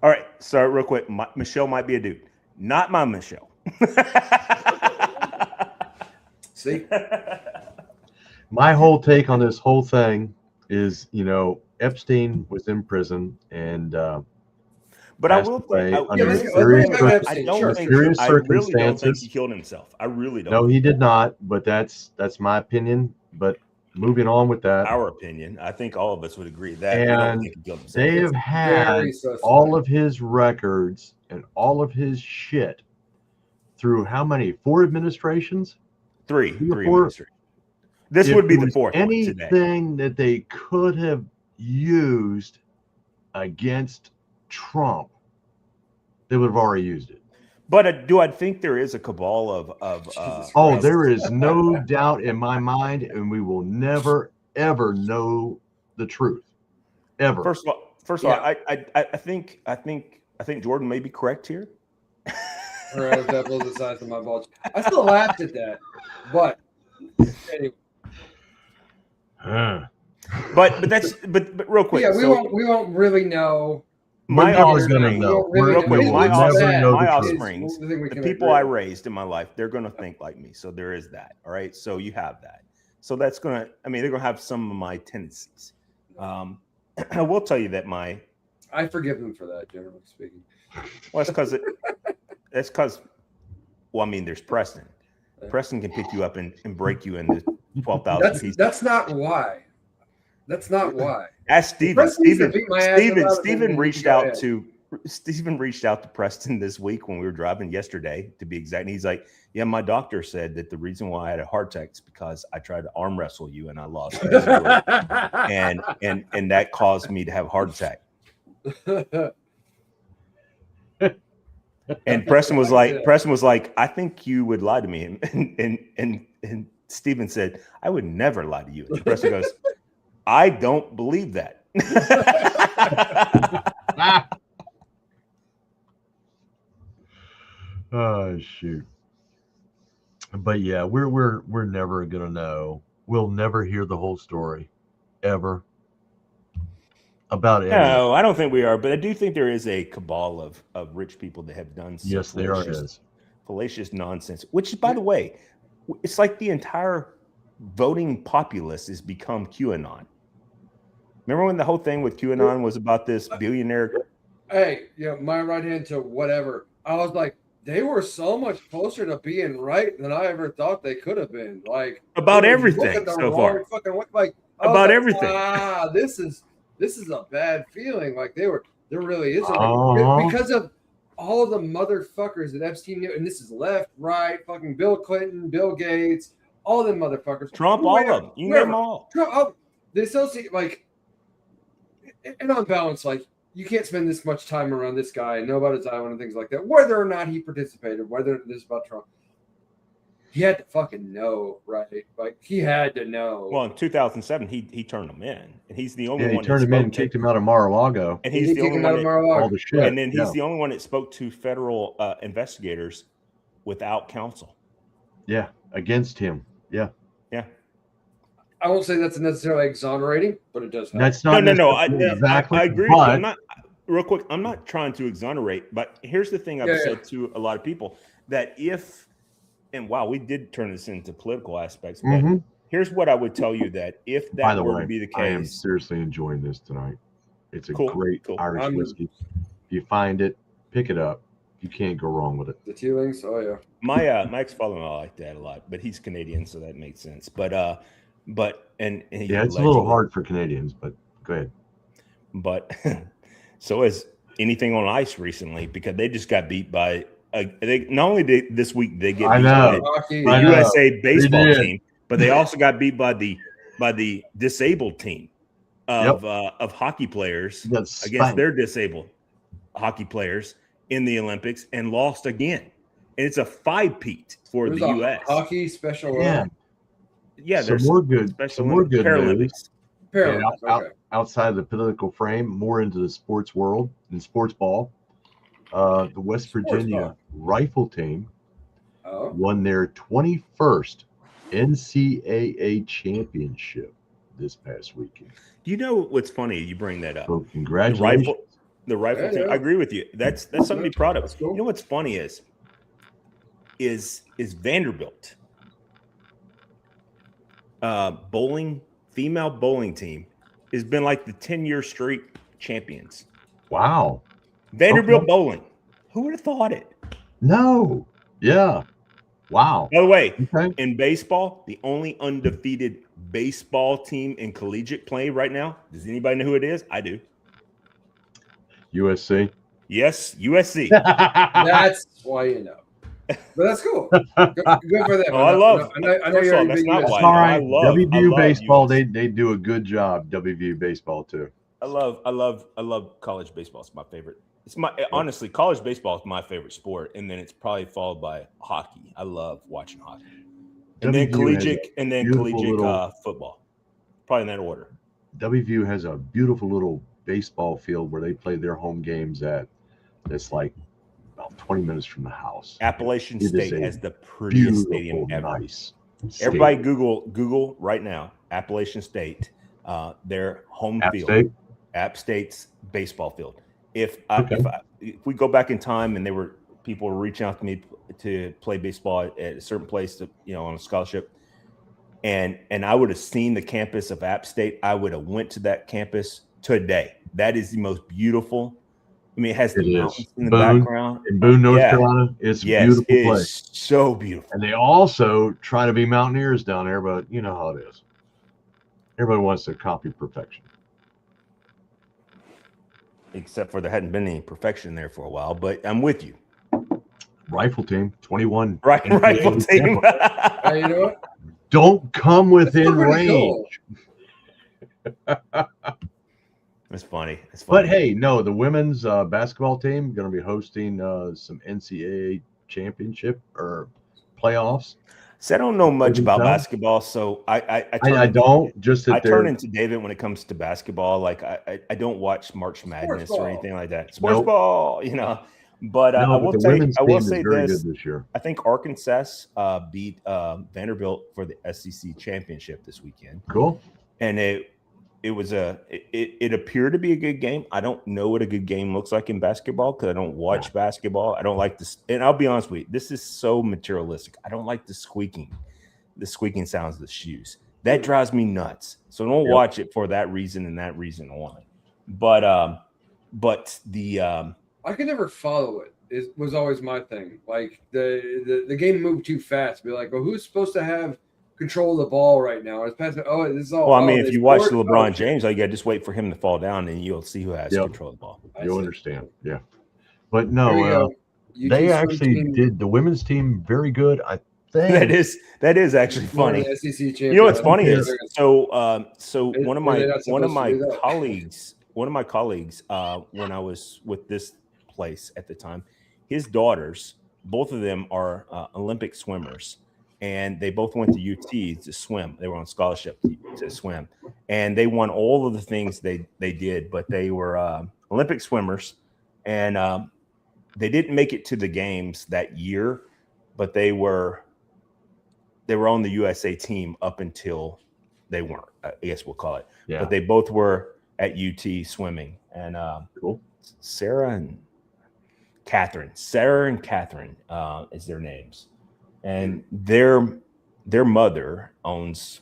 all right? So real quick, Michelle might be a dude, not my Michelle. See, my whole take on this whole thing is, Epstein was in prison, and but I will say, I really don't think he killed himself. I really don't. No, he did not. But that's my opinion. But moving on with that, our opinion, I think all of us would agree that. And they have had all of his records and all of his shit through how many? 4 administrations? Three administrations. This would be the fourth one today. Anything that they could have used against Trump, they would have already used it. But do I think there is a cabal of there is no doubt in my mind, and we will never ever know the truth, ever. First of all, I think Jordan may be correct here. All right, that was the size of my bulge. I still laughed at that, but anyway. But real quick. Yeah, we won't really know. My offspring, the people I raised in my life, they're going to think like me. So there is that. All right. So you have that. So that's going to, they're going to have some of my tendencies. I will tell you that I forgive them for that, generally speaking. Well, that's because, there's Preston. Preston can pick you up and break you into 12,000 pieces. That's not why. That's not why. Ask Steven. Steven reached out to Preston this week when we were driving yesterday, to be exact. And he's like, "Yeah, my doctor said that the reason why I had a heart attack is because I tried to arm wrestle you and I lost, and that caused me to have a heart attack." And Preston was like, "I think you would lie to me," and Steven said, "I would never lie to you." And Preston goes, "I don't believe that." Oh shoot! But yeah, we're never gonna know. We'll never hear the whole story, ever. About it. No, I don't think we are, but I do think there is a cabal of rich people that have done fallacious nonsense. Which, by the way, it's like the entire voting populace has become QAnon. Remember when the whole thing with QAnon was about this billionaire? Hey, my right hand to whatever. I was like, they were so much closer to being right than I ever thought they could have been. Like about everything so far. About everything. This is a bad feeling. Like there really is because of all of the motherfuckers that Epstein knew, and this is left, right, fucking Bill Clinton, Bill Gates, all them motherfuckers. Trump, all of them. You name them all. Trump, the associate, like, and on balance, like, you can't spend this much time around this guy and know about his island and things like that, whether or not he participated, whether this is about Trump. He had to fucking know, right? Like, he had to know. Well, in 2007, he turned him in, and he's the only one. He turned him in and kicked him out of Mar-a-Lago. And he's the only one all the shit. And then he's the only one that spoke to federal investigators without counsel. Yeah, against him. Yeah. Yeah. I won't say that's necessarily exonerating, but it does. That's not. No. Exactly. I agree. But, real quick, I'm not trying to exonerate, but here's the thing I've said to a lot of people, that if, and wow, we did turn this into political aspects, but here's what I would tell you, that if that were to be the case. I am seriously enjoying this tonight. It's a great Irish whiskey. If you find it, pick it up. You can't go wrong with it. The Teelings, oh yeah. My ex-father-in-law liked that a lot, but he's Canadian, so that makes sense. But it's a little hard for Canadians, but go ahead. But so is anything on ice recently, because they just got beat by They not only did this week they get I beat know. by Hockey. the I know. USA baseball did. team, but they also got beat by the disabled team of hockey players That's against spanked. their disabled hockey players in the Olympics and lost again. And it's a 5-peat for There's the a U.S. hockey special. Yeah. Yeah, Some there's more good. Special Some more good Paralympics. news. Parallel. And Okay. outside the political frame, more into the sports world and sports ball. The West Sports Virginia ball. rifle team Oh. won their 21st NCAA championship this past weekend. Do you know what's funny? You bring that up. So congratulations. The rifle Yeah, team. yeah. I agree with you. That's something to be proud of. That's cool. You know what's funny is Vanderbilt female bowling team has been like the 10-year straight champions. Wow. Vanderbilt Okay. bowling. Who would have thought it? No. Yeah. Wow. By the way, Okay. in baseball, the only undefeated baseball team in collegiate play right now. Does anybody know who it is? I do. USC. Yes, USC. That's why you know. But that's cool. Good for them. Oh, I love. I know First of you're all, a that's big not US why. All I right. love WVU baseball, USC. they do a good job. WVU baseball too. I love college baseball. It's my favorite. Honestly, college baseball is my favorite sport, and then it's probably followed by hockey. I love watching hockey, and then WVU has collegiate little- football. Probably in that order. WVU has a beautiful little baseball field where they play their home games at. It's like about 20 minutes from the house. Appalachian It is State a has the prettiest stadium Beautiful, ever. nice. Everybody stadium. Google right now. Appalachian State, their home App field. State? App State's baseball field. If we go back in time and people were reaching out to me to play baseball at a certain place, on a scholarship, and I would have seen the campus of App State, I would have went to that campus today. That is the most beautiful. I mean, it has the mountains in the background. In Boone, North Yeah. Carolina, it's a Yes, beautiful it place. is so beautiful. And they also try to be mountaineers down there, but you know how it is. Everybody wants to copy perfection. Except for there hadn't been any perfection there for a while, but I'm with you. Rifle team, 21. Rifle team. You know what? Don't come within That's pretty range. cool. It's funny. It's But funny. hey, no, the women's basketball team going to be hosting some NCAA championship or playoffs. So I don't know much Maybe about so. basketball, so I don't. Just that I they're turn into David when it comes to basketball. Like I don't watch March Madness ball. or anything like that. Sports Nope. ball, But no, I but will the say women's I team will is say very this. good this year. I think Arkansas beat Vanderbilt for the SEC championship this weekend, Cool. and it appeared to be a good game. I don't know what a good game looks like in basketball because I don't watch basketball. I don't like this, and I'll be honest with you, this is so materialistic. I don't like the squeaking sounds of the shoes. That drives me nuts. So don't watch it for that reason and that reason only. But the I could never follow it. It was always my thing. Like the game moved too fast. Be like, well, who's supposed to have control of the ball right now? It's passing. Oh, this is all. well, I mean, if you watch sport- LeBron James, all you got to just wait for him to fall down, and you'll see who has control of the ball. I You'll see. understand. Yeah. But Here we no, go. UT they swim actually team did the women's team very good. I think That is actually won funny. the SEC You know what's championship. funny Yeah. is so Were one of they my not supposed to do that? colleagues when I was with this place at the time, his daughters, both of them are Olympic swimmers, and they both went to UT to swim. They were on scholarship to swim, and they won all of the things they did, but they were Olympic swimmers, and they didn't make it to the games that year, but they were on the USA team up until they weren't. I guess we'll call it. Yeah. But they both were at UT swimming, and Cool. Sarah and Catherine is their names, and their mother owns,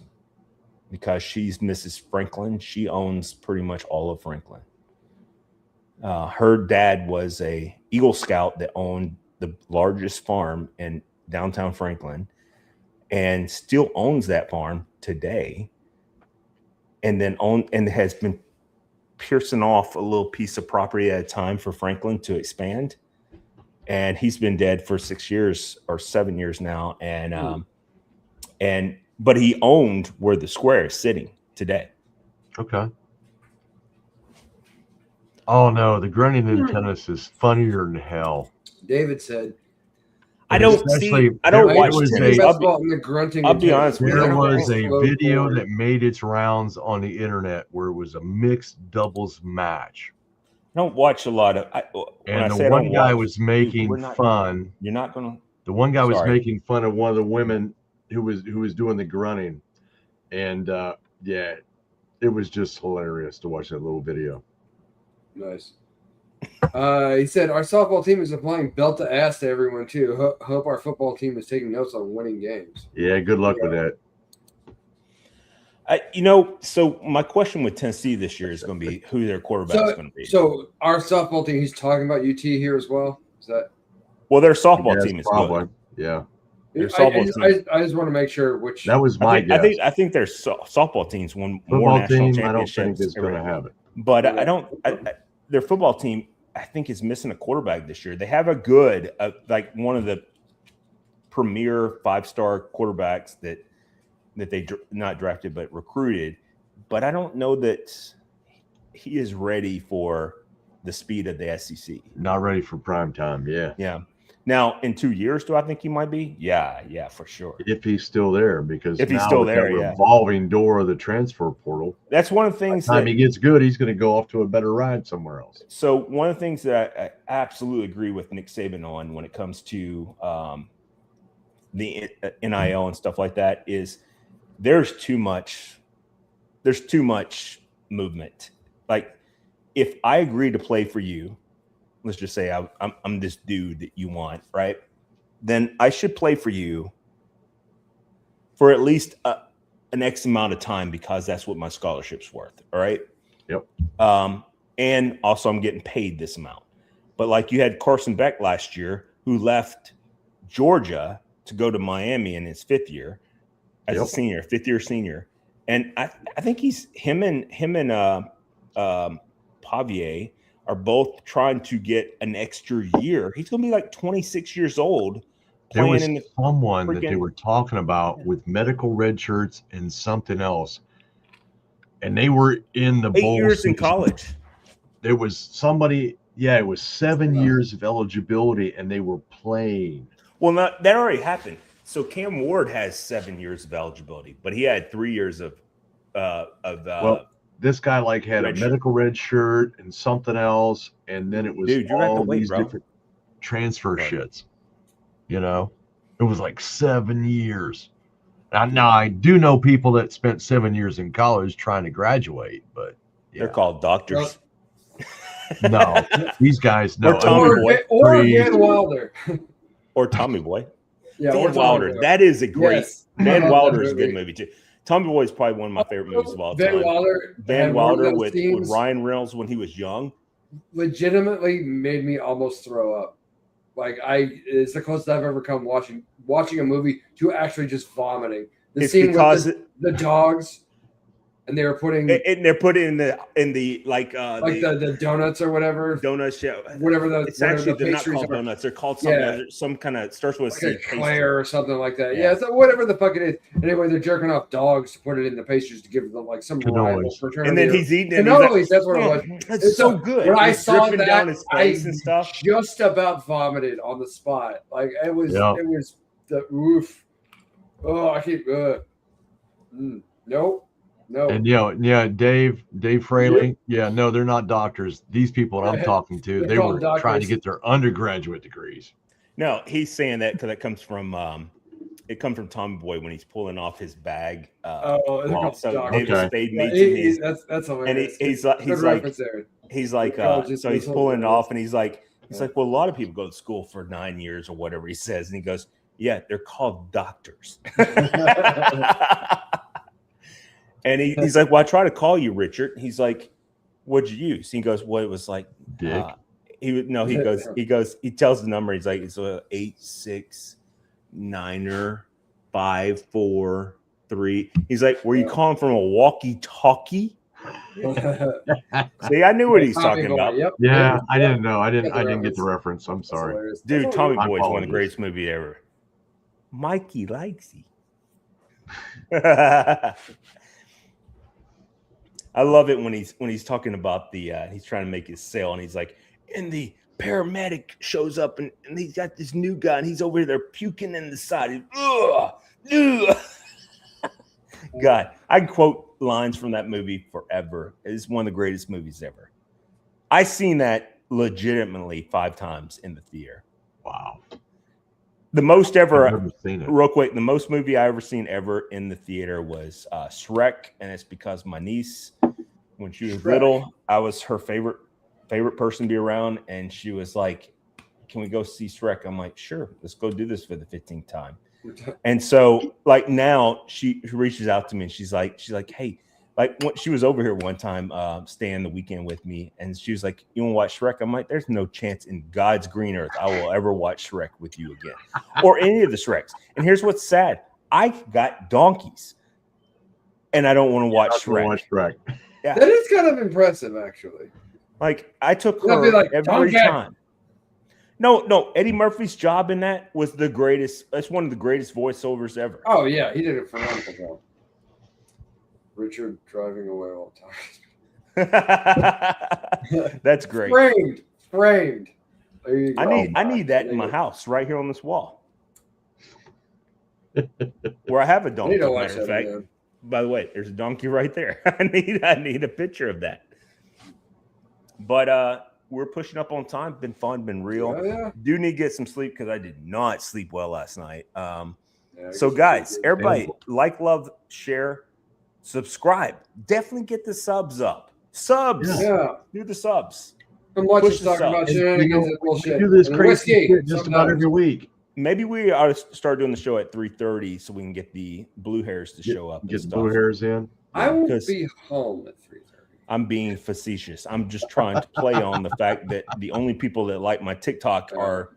because she's Mrs. Franklin, she owns pretty much all of Franklin. Her dad was a Eagle Scout that owned the largest farm in downtown Franklin, and still owns that farm today, and has been piercing off a little piece of property at a time for Franklin to expand. and he's been dead for 6 years or 7 years now. But he owned where the square is sitting today. Okay. Oh no, the grunting in tennis is funnier than hell. David said, I don't watch tennis. I'll be honest with you. There was a video that made its rounds on the internet where it was a mixed doubles match. I don't watch a lot of. And the one guy was making fun. You're not gonna. The one guy was making fun of one of the women who was doing the grunting, and yeah, it was just hilarious to watch that little video. Nice. He said our softball team is applying belt to ass to everyone too. Hope our football team is taking notes on winning games. Yeah, good luck with that. So my question with Tennessee this year is going to be who their quarterback is going to be. So our softball team, he's talking about UT here as well. Is that? Well, their softball team is probably good. Yeah. I just want to make sure which. That was my guess. I think their softball teams won football more national team, championships. I don't think is going to have it. But their football team, I think, is missing a quarterback this year. They have a good, like one of the premier 5-star quarterbacks that they not drafted but recruited. But I don't know that he is ready for the speed of the SEC. Not ready for prime time. Yeah. Yeah. Now, in 2 years, do I think he might be? Yeah, for sure. If he's still there, because if he's still there, revolving door of the transfer portal. That's one of the things. By the time he gets good, he's going to go off to a better ride somewhere else. So one of the things that I absolutely agree with Nick Saban on when it comes to the NIL and stuff like that is there's too much movement. Like if I agree to play for you, let's just say I'm this dude that you want, right? Then I should play for you for at least an X amount of time because that's what my scholarship's worth. All right. Yep. And also I'm getting paid this amount. But like you had Carson Beck last year who left Georgia to go to Miami in his 5th year as a senior, 5th-year senior. And I think him and Pavier are both trying to get an extra year. He's going to be like 26 years old. There was someone that they were talking about with medical red shirts and something else. And they were in the 8 years in college. There was somebody, it was 7 years of eligibility, and they were playing. Well, that already happened. So Cam Ward has 7 years of eligibility, but he had 3 years of this guy had a medical red shirt and something else, and then it was all these different transfer shits. You know, it was like 7 years. Now I do know people that spent 7 years in college trying to graduate, but they're called doctors. No, these guys know. Or Van Wilder. Or Tommy Boy. Yeah, Van Wilder. That is a great. Van Wilder is a good movie too. Tommy Boy is probably one of my favorite movies of all time. Van Wilder with Ryan Reynolds when he was young. Legitimately made me almost throw up. It's the closest I've ever come watching a movie to actually just vomiting. The scene with the dogs, and they were putting and they're put in the the donuts or whatever donuts. Yeah, whatever it's actually they're not called donuts. They're called some kind of starts with like Claire or something like that. Yeah, so whatever the fuck it is. Anyway, they're jerking off dogs to put it in the pastries to give them some rival fraternity. And then he's eating it. Cannolis, that's what it was. That's so good. When I saw that, down his face and stuff. Just about vomited on the spot. It was the roof. Oh, I keep nope. No. And Dave Fraley. Yeah, no, they're not doctors. These people that I'm talking to, they were trying to get their undergraduate degrees. No, he's saying that because it comes from Tommy Boy when he's pulling off his bag. David Spade meets him. That's hilarious. And he's like, so he's pulling it off, and he's like, well, a lot of people go to school for 9 years or whatever he says, and he goes, yeah, they're called doctors. And he's like, well, I try to call you Richard. He's like, what'd you use? He goes, well, it was like Dick. He tells the number. He's like, it's a 869er 543. He's like, were you calling from a walkie-talkie? See, I knew what he's Tommy talking Boy, about. Yep. Yeah, yep, I didn't know. I Got didn't get the reference. reference. I'm That's sorry. hilarious. Dude, That's Tommy all My Boy is one of the apologies. greatest movies ever. Mikey likes you. I love it when he's talking about the he's trying to make his sale and he's like, and the paramedic shows up and he's got this new guy and he's over there puking in the side. Ugh, ugh. God, I can quote lines from that movie forever. It's one of the greatest movies ever. I seen that legitimately 5 times in the theater. Wow. The most I've ever, never seen it. real quick, the most movie I ever seen ever in the theater was Shrek, and it's because my niece, when she was little, I was her favorite person to be around, and she was like, "Can we go see Shrek?" I'm like, "Sure, let's go do this for the 15th time." And so, like now, she reaches out to me and she's like, "Hey." Like she was over here one time, staying the weekend with me, and she was like, "You want to watch Shrek?" I'm like, "There's no chance in God's green earth I will ever watch Shrek with you again, or any of the Shreks." And here's what's sad: I got donkeys, and I don't want to watch Not gonna Shrek. watch Shrek. That is kind of impressive, actually. Like I took That'd her be like, every "Donkey." time. No, Eddie Murphy's job in that was the greatest. That's one of the greatest voiceovers ever. Oh yeah, he did a phenomenal job. Richard driving away all the time. That's great. Framed. There you go. I need that in my house right here on this wall, where I have a I donkey. need to Matter watch of that fact, again. by the way, there's a donkey right there. I need a picture of that. But we're pushing up on time. Been fun. Been real. Oh, yeah. Do need to get some sleep because I did not sleep well last night. Yeah, I So, guess guys, you everybody, like, love, share, subscribe. Definitely get the subs up. Subs. did. Yeah. Do the subs. I'm watching Push us the talk sub. about And, shenanigans and we bullshit. do this And crazy whiskey, shit just about sometimes. every week. Maybe we ought to start doing the show at 3:30 so we can get the blue hairs to show up. Get and blue stuff. hairs in. I will Because- be home at 3:30. I'm being facetious. I'm just trying to play on the fact that the only people that like my TikTok are,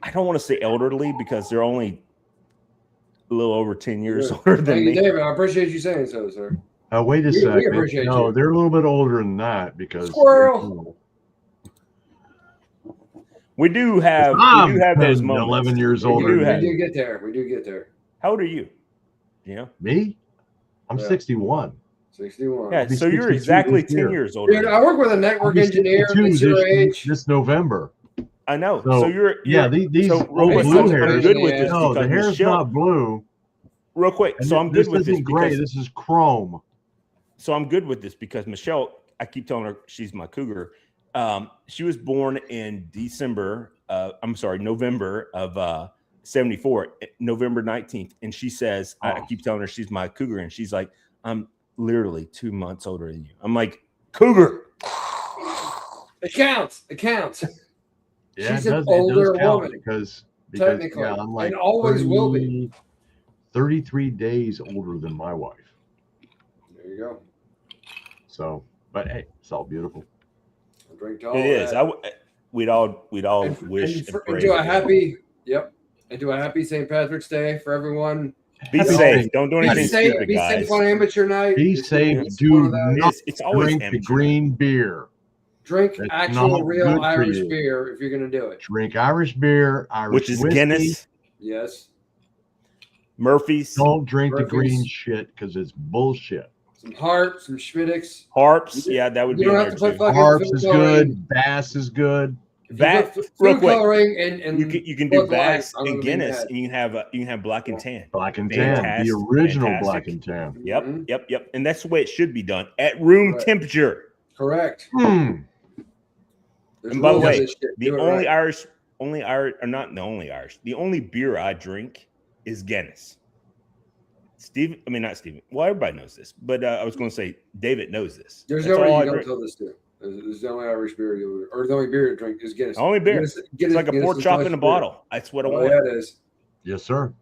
I don't want to say elderly because they're only a little over 10 years Good. older than Thank you, me. David. I appreciate you saying so, sir. Wait a We second. appreciate No, you. they're a little bit older than that because Squirrel. We do have I'm those 10, moments. 11 years We older do, than have- we you. do get there. We do get there. How old are you? You know? Me? I'm Yeah. 61. 61. Yeah, I'll be so you're 62 exactly this 10 year. years older. Dude, than I me. work with a I'll network be engineer 62 that's your age. this November. I know. So, So you're Yeah, these so real old quick, blue I'm hairs. good with this No, the because hair's Michelle. not blue. Real quick, And so I'm good with this isn't gray. because This is chrome. so I'm good with this because Michelle, I keep telling her she's my cougar. She was born in November of 74, November 19th. And she says, I keep telling her she's my cougar. And she's like, I'm literally 2 months older than you. I'm like, cougar. It counts. It counts. Yeah, She's it an does, older it does count woman, because technically, yeah, I'm like and always will be. 33 days older than my wife. There you go. So, but hey, it's all beautiful. I'll drink to all It is. that. We'd all And, wish and, and and pray. do a happy, and do a happy St. Patrick's Day for everyone. Be Happy safe. Day. Don't do Be anything safe. stupid, Be guys. safe on amateur night. Be It's- safe. it's Do one of those. not It's always drink the amateur. green beer. Drink That's actual not real good for Irish you. beer if you're gonna do it. Drink Irish beer, Irish which is whiskey. Guinness, Yes. Murphy's, Don't drink the Murphy's. green shit because it's bullshit. Some Hart, some Schmiddix. Harps. Yeah, that would You be in don't there have to put too. fucking Harps food is coloring. good. Bass is good. If you Back- put real food quick, coloring and You can do Bud Light, Bass I'm and gonna be Guinness, mad. and you can have black and tan. Black and tan. Fantastic, The original fantastic. black and tan. Yep, Mhm. yep. And that's the way it should be done at room Right. temperature. Correct. Mm. There's And by the rules of way, this shit. The Do it only right. Irish, or not the only Irish, the only beer I drink is Guinness. Not Steven. Well, everybody knows this, but I was going to say David knows this. There's That's nobody all you I don't drink. tell this to. There's the only Irish beer or the only beer to drink is Guinness. Only beer. Guinness It's like a Guinness pork is chop nice in a beer. bottle. That's what I Oh want. yeah, it is. Yes, sir.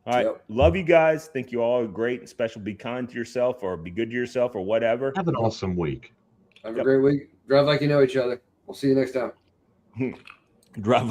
All right. Yep. Love you guys. Think you all are great and special. Be kind to yourself or be good to yourself or whatever. Have an awesome week. Have a Yep. great week. Drive like you know each other. We'll see you next time. Drive